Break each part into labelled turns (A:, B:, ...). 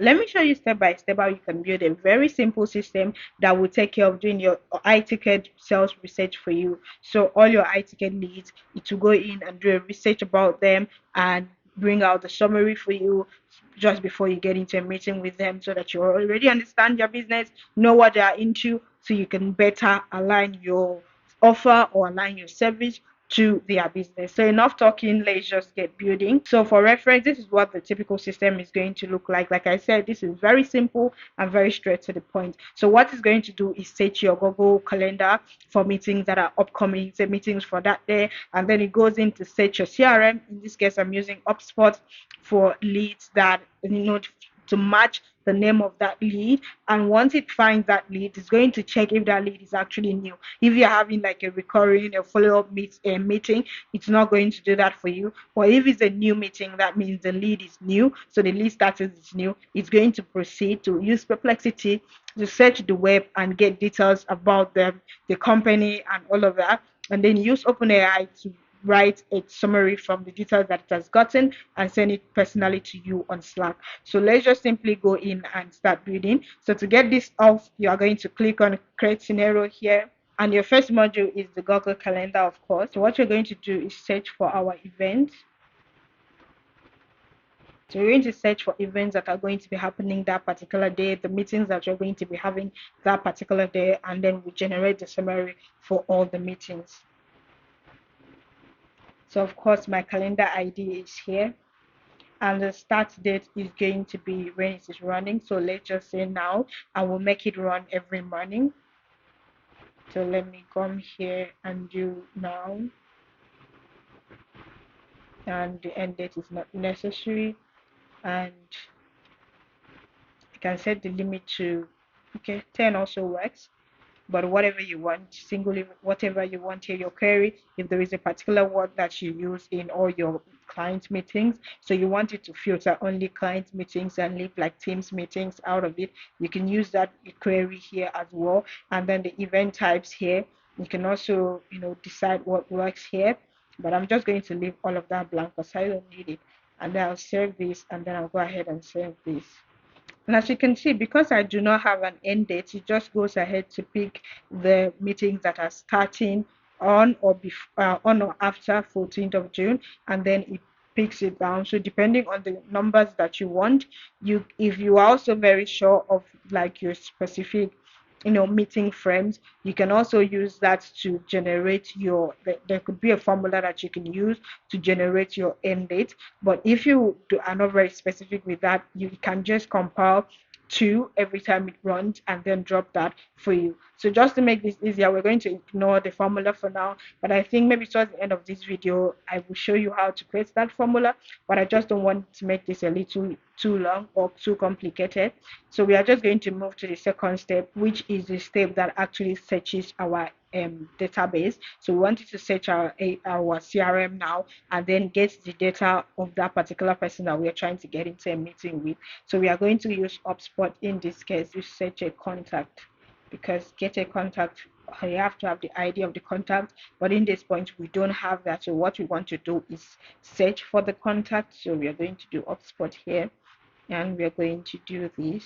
A: Let me show you step by step how you can build a very simple system that will take care of doing your high ticket sales research for you. So all your high ticket leads, it will go in and do a research about them and bring out the summary for you just before you get into a meeting with them, so that you already understand your business, know what they are into, so you can better align your offer or align your service to their business. So enough talking, let's just get building. So for reference, this is what the typical system is going to look like. Like I said, this is very simple and very straight to the point. So what it's going to do is set your Google Calendar for meetings that are upcoming, say meetings for that day, and then it goes into set your CRM. In this case, I'm using HubSpot for leads that to match the name of that lead. And once it finds that lead, it's going to check if that lead is actually new. If you're having like a recurring a follow-up meeting, it's not going to do that for you. But if it's a new meeting, that means the lead is new, so the lead status is new. It's going to proceed to use Perplexity to search the web and get details about them, the company and all of that, and then use OpenAI to write a summary from the details that it has gotten and send it personally to you on Slack. So let's just simply go in and start building. So to get this off, you are going to click on create scenario here. And your first module is the Google Calendar, of course. So what you're going to do is search for our events. So you're going to search for events that are going to be happening that particular day, the meetings that you're going to be having that particular day, and then we generate the summary for all the meetings. So of course my calendar ID is here, and the start date is going to be when it is running. So let's just say now, and we'll make it run every morning. So let me come here and do now, and the end date is not necessary, and you can set the limit to 10 also works, but whatever you want, singularly, whatever you want here, your query, if there is a particular word that you use in all your client meetings, so you want it to filter only client meetings and leave like Teams meetings out of it, you can use that query here as well. And then the event types here, you can also, decide what works here, but I'm just going to leave all of that blank because I don't need it. And then I'll save this, and then I'll go ahead and save this. And as you can see, because I do not have an end date, it just goes ahead to pick the meetings that are starting on or after 14th of June, and then it picks it down. So depending on the numbers that you want, if you are also very sure of like your specific meeting frames, you can also use that to generate there could be a formula that you can use to generate your end date. But if you are not very specific with that, you can just compile two every time it runs and then drop that for you. So just to make this easier, we're going to ignore the formula for now, but I think maybe towards the end of this video I will show you how to create that formula, but I just don't want to make this a little too long or too complicated. So we are just going to move to the second step, which is the step that actually searches our database. So we wanted to search our CRM now and then get the data of that particular person that we are trying to get into a meeting with. So we are going to use HubSpot in this case to search a contact, because get a contact, you have to have the ID of the contact, but in this point we don't have that. So what we want to do is search for the contact. So we are going to do HubSpot here, and we are going to do this,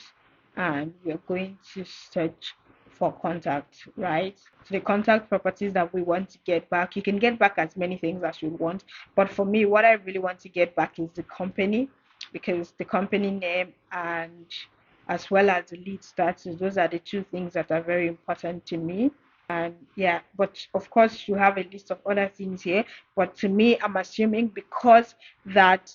A: and we are going to search for contact, right? So the contact properties that we want to get back, you can get back as many things as you want, but for me what I really want to get back is the company, because the company name and as well as the lead status, those are the two things that are very important to me. And yeah, but of course you have a list of other things here, but to me I'm assuming because that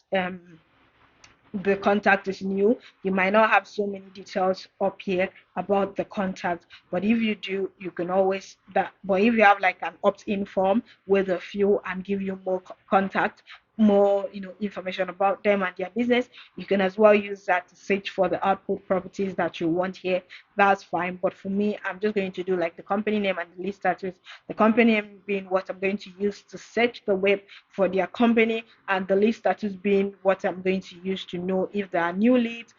A: the contact is new, you might not have so many details up here about the contact, but if you do, you can always that. But if you have like an opt-in form with a few and give you more contact, more information about them and their business, you can as well use that to search for the output properties that you want here. That's fine, but for me I'm just going to do like the company name and the list status, the company name being what I'm going to use to search the web for their company, and the list status being what I'm going to use to know if there are new leads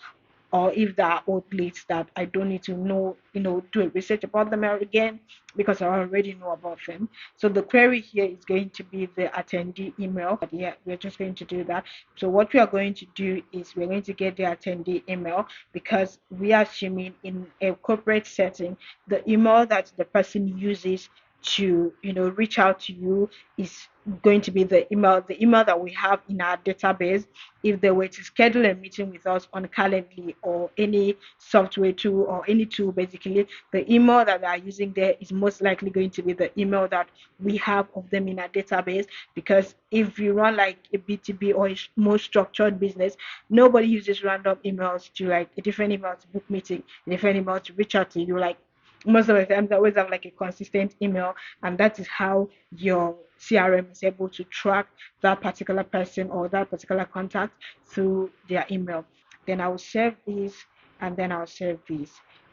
A: or if there are old leads that I don't need to know, do a research about them again because I already know about them. So the query here is going to be the attendee email. But yeah, we're just going to do that. So what we are going to do is we're going to get the attendee email, because we are assuming in a corporate setting, the email that the person uses to reach out to you is going to be the email that we have in our database. If they were to schedule a meeting with us on Calendly or any software tool or any tool, basically the email that they are using there is most likely going to be the email that we have of them in our database. Because if you run like a B2B or a more structured business, nobody uses random emails to like a different email to book meeting, a different email to reach out to you. Like most of the time they always have like a consistent email, and that is how your CRM is able to track that particular person or that particular contact through their email. Then I'll save this, and then I'll save this.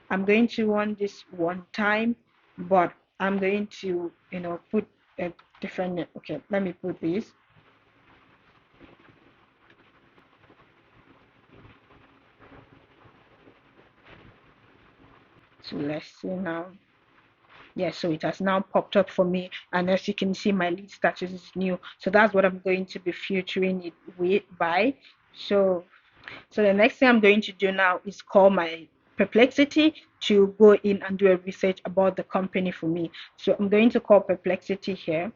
A: I'm going to run this one time, but I'm going to put a different. Okay, let me put this. So let's see now. Yes, so it has now popped up for me, and as you can see, my lead status is new. So that's what I'm going to be filtering it by. So the next thing I'm going to do now is call my Perplexity to go in and do a research about the company for me. So I'm going to call Perplexity here.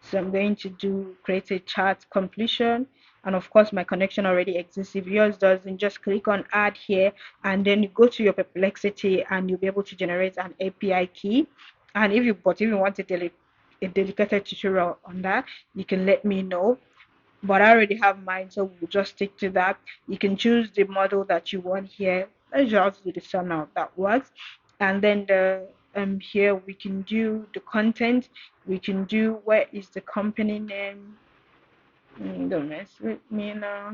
A: So I'm going to create a chat completion, and of course my connection already exists. If yours doesn't, just click on add here, and then you go to your Perplexity and you'll be able to generate an API key. And if you want a dedicated tutorial on that, you can let me know. But I already have mine, so we'll just stick to that. You can choose the model that you want here. Let's just do the sum now, that works. And then here we can do the content. We can do where is the company name. Don't mess with me now.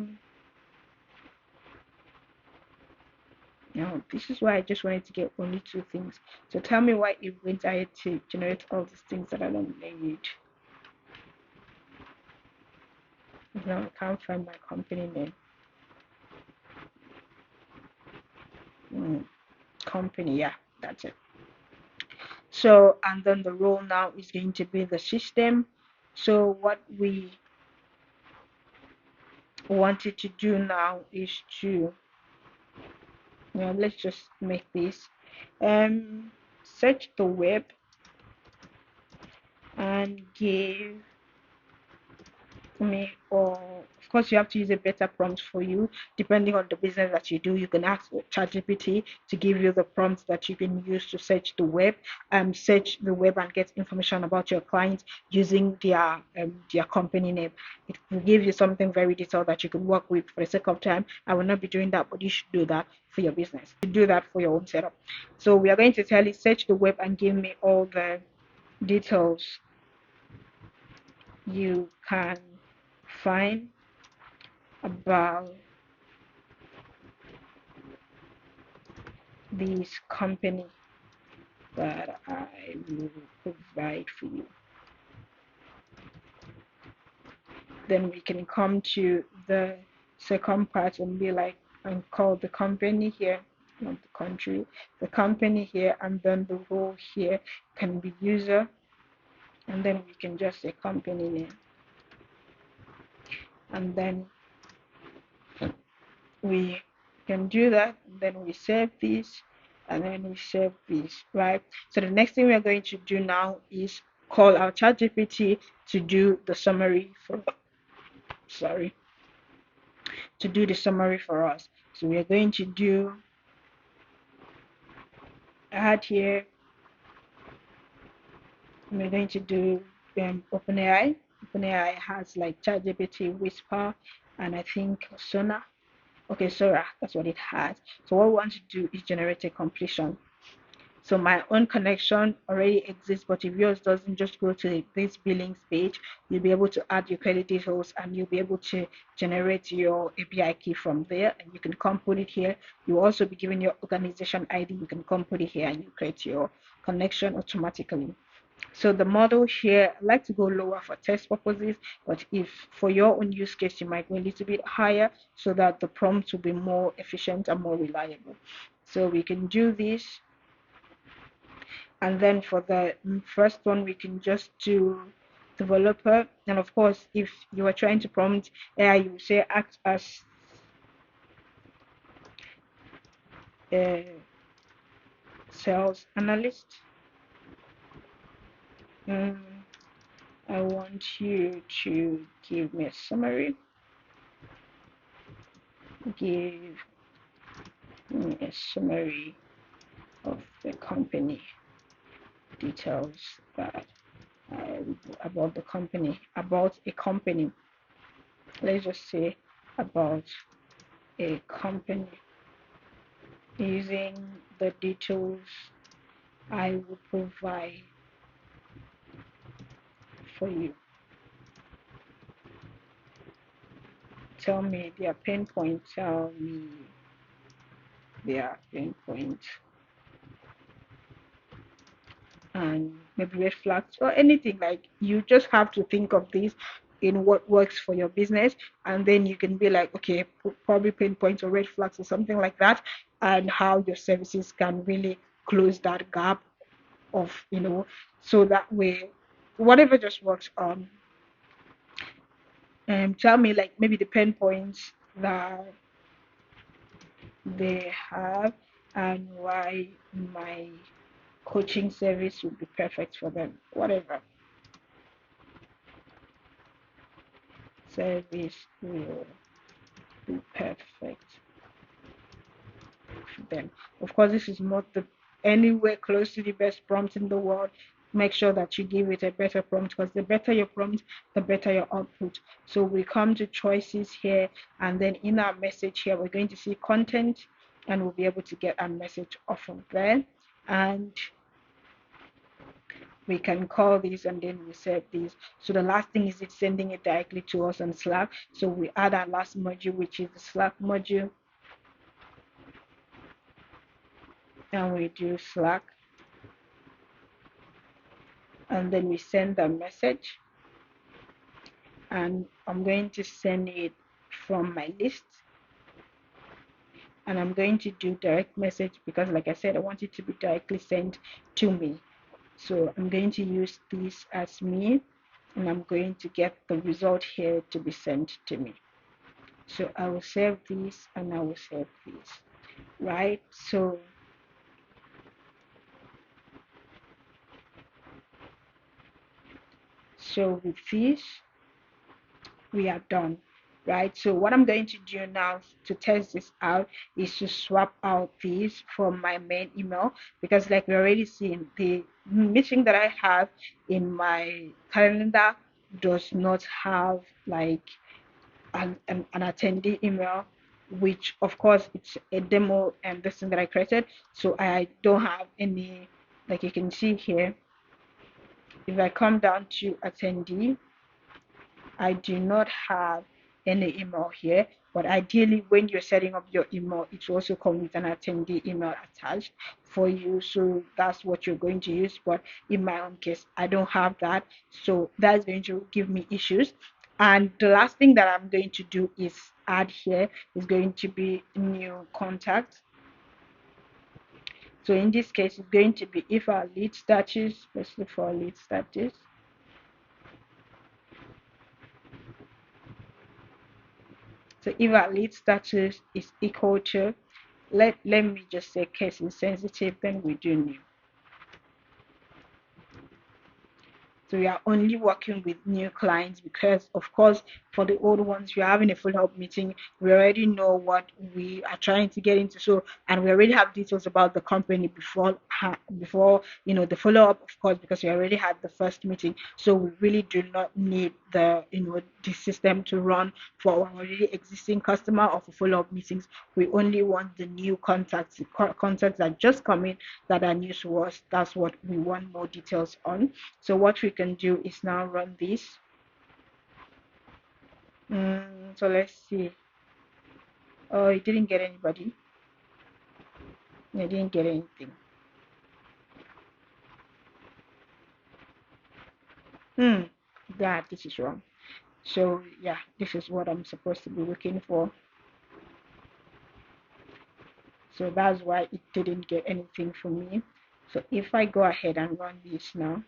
A: No, this is why I just wanted to get only two things. So tell me why it went ahead to generate all these things that I don't need. No, I can't find my company name. Company, yeah, that's it. So, and then the role now is going to be the system. So what we wanted to do now is to, let's just make this, search the web and give me, or of course you have to use a better prompt for you depending on the business that you do. You can ask ChatGPT to give you the prompts that you can use to search the web, and get information about your clients using their company name. It will give you something very detailed that you can work with. For the sake of time, I will not be doing that, but you should do that for your business. You do that for your own setup. So we are going to tell it search the web and give me all the details you can find about this company that I will provide for you. Then we can come to the second part and be like, and call the company here, not the country, the company here, and then the role here can be user, and then we can just say company name, and then we can do that, and then we save this, and then we save this, right? So the next thing we're going to do now is call our ChatGPT to do the summary for us. So we are going to do add here. We're going to do OpenAI. OpenAI has like ChatGPT, Whisper, and I think Sona. Okay, Sora, that's what it has. So what we want to do is generate a completion. So my own connection already exists, but if yours doesn't, just go to this billings page. You'll be able to add your credit details, and you'll be able to generate your API key from there, and you can come put it here. You'll also be given your organization ID. You can come put it here, and you create your connection automatically. So the model here, I like to go lower for test purposes, but if for your own use case, you might go a little bit higher so that the prompt will be more efficient and more reliable. So we can do this. And then for the first one, we can just do developer. And of course, if you are trying to prompt AI, you say act as a sales analyst. I want you to give me a summary. Give me a summary of the company details that about the company, about a company. Let's just say about a company using the details I will provide for you. Tell me their pain point. Tell me their pain point. And maybe red flags or anything. Like, you just have to think of this in what works for your business, and then you can be like, okay, probably pain points or red flags or something like that, and how your services can really close that gap of, so that way whatever just works on. Tell me, like, maybe the pain points that they have and why my coaching service would be perfect for them. Whatever service will be perfect for them. Of course, this is not the anywhere close to the best prompt in the world. Make sure that you give it a better prompt, because the better your prompt, the better your output. So we come to choices here, and then in our message here, we're going to see content, and we'll be able to get our message off of there. And we can call this, and then we set this. So the last thing is it's sending it directly to us on Slack. So we add our last module, which is the Slack module, and we do Slack, and then we send the message. And I'm going to send it from my list, and I'm going to do direct message because, like I said, I want it to be directly sent to me. So I'm going to use this as me, and I'm going to get the result here to be sent to me. So I will save this, and I will save this, right? So with this, we are done, right? So what I'm going to do now to test this out is to swap out these from my main email, because like we already seen, the meeting that I have in my calendar does not have like an attendee email, which of course it's a demo and this thing that I created. So I don't have any, like you can see here, if I come down to attendee, I do not have any email here, but ideally when you're setting up your email, it will also come with an attendee email attached for you. So that's what you're going to use. But in my own case, I don't have that. So that's going to give me issues. And the last thing that I'm going to do is add here is going to be new contact. So in this case, it's going to be if our lead status, let's look for our lead status. So if our lead status is equal to, let me just say case insensitive, then we do new. So we are only working with new clients because, of course, for the old ones, we're having a follow-up meeting. We already know what we are trying to get into. So, and we already have details about the company before the follow-up, of course, because we already had the first meeting. So we really do not need the system to run for our already existing customer or for follow-up meetings. We only want the new contacts, the contacts that just come in that are new to us. That's what we want more details on. So what we can do is now run this. So let's see. Oh, it didn't get anybody. It didn't get anything. Hmm, that this is wrong. So yeah, this is what I'm supposed to be looking for. So that's why it didn't get anything from me. So if I go ahead and run this now,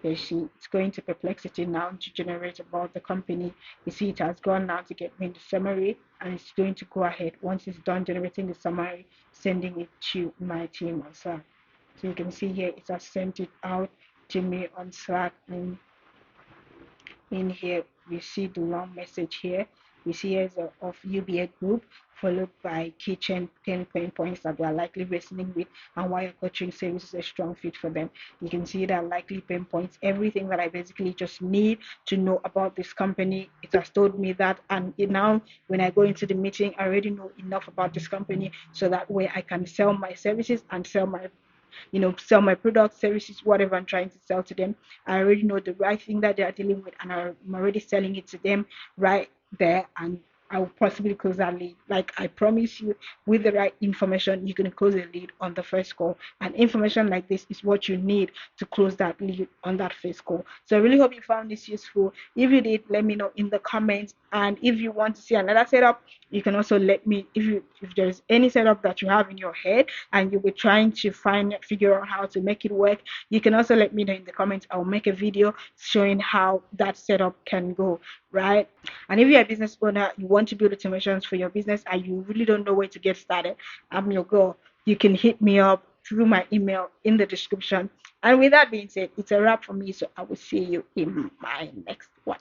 A: you see it's going to Perplexity now to generate about the company. You see it has gone now to get me the summary, and it's going to go ahead once it's done generating the summary, sending it to my team on Slack. So you can see here it has sent it out to me on Slack, and in here we see the long message here. We see here is of UBA group followed by kitchen 10 pain points that they are likely wrestling with and why your coaching service is a strong fit for them. You can see that likely pain points, everything that I basically just need to know about this company. It has told me that, and now when I go into the meeting, I already know enough about this company so that way I can sell my services and sell my products, services, whatever I'm trying to sell to them. I already know the right thing that they are dealing with, and I'm already selling it to them right there, and I will possibly close that lead. Like I promise you, with the right information, you can close a lead on the first call. And information like this is what you need to close that lead on that first call. So I really hope you found this useful. If you did, let me know in the comments. And if you want to see another setup, you can also let me if there's any setup that you have in your head and you were trying to figure out how to make it work, you can also let me know in the comments. I'll make a video showing how that setup can go, right? And if you're a business owner, you want to build automations for your business and you really don't know where to get started, I'm your girl. You can hit me up through my email in the description. And with that being said, it's a wrap for me. So I will see you in my next one.